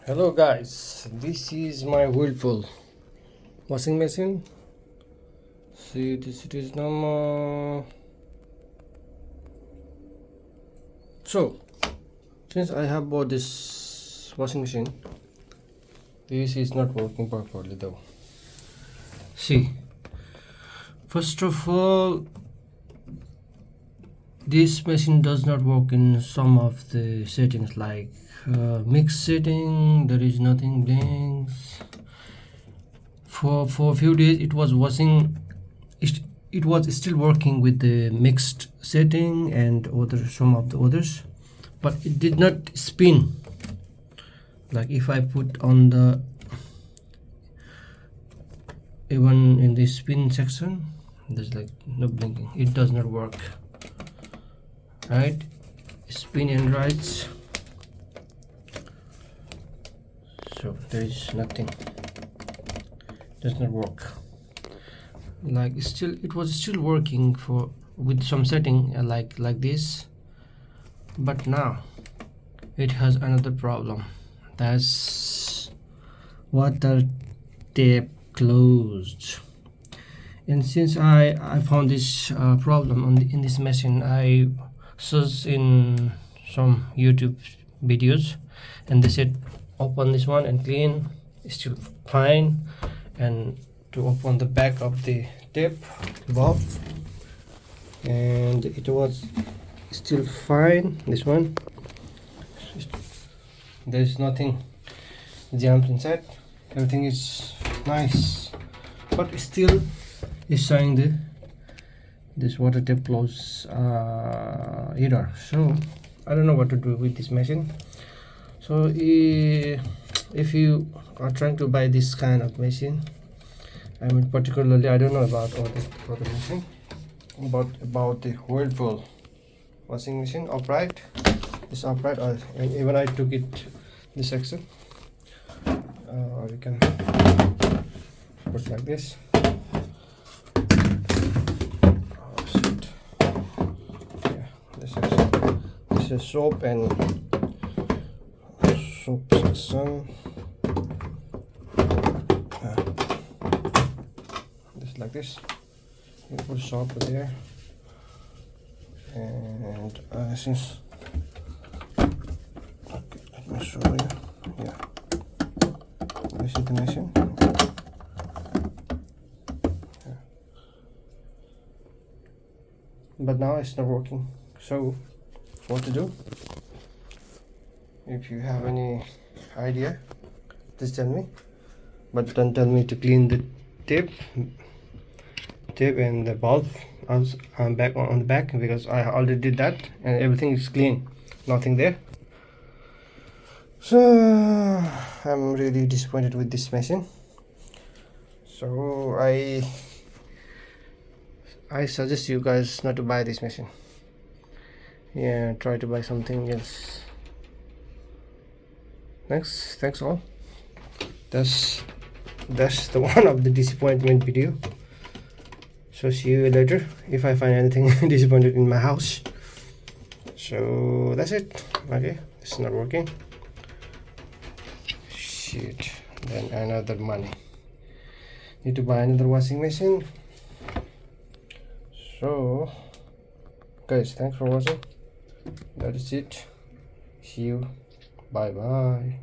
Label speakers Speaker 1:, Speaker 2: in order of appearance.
Speaker 1: Hello guys, this is my Whirlpool washing machine. See, this it is number. So since I have bought this washing machine, this is not working properly though. See, first of all, this machine does not work in some of the settings, like mix setting. There is nothing blinks. For a few days it was washing, it was still working with the mixed setting and some of the others, but it did not spin. Like if I put on the, even in the spin section, there's like no blinking. It does not work. Right, spin and rights, so there is nothing, does not work. Like still, it was still working for with some setting like this, but now it has another problem. That's water tape closed. And since I found this problem in this machine, I searched in some YouTube videos, and they said open this one and clean, still fine. And to open the back of the tape valve, and it was still fine. This one, there's nothing jammed inside, everything is nice, but still is showing this water tape close error. So I don't know what to do with this machine. So if you are trying to buy this kind of machine, I mean particularly, I don't know about other machine, but about the Whirlpool washing machine upright, this upright, and even I took it this section, you can put like this. This is soap and soap section. Just like this. You put soap there, and since okay, let me show you. Yeah, this is the machine. Yeah. But now it's not working. So what to do? If you have any idea, just tell me, but don't tell me to clean the tape and the valve back on the back, because I already did that and everything is clean, nothing there. So I'm really disappointed with this machine. So I suggest you guys not to buy this machine. Yeah, try to buy something else. Thanks all. That's the one of the disappointment video. So see you later if I find anything disappointed in my house. So that's it. Okay, it's not working. Shit, then another money. Need to buy another washing machine. So guys, thanks for watching. That is it. See you. Bye bye.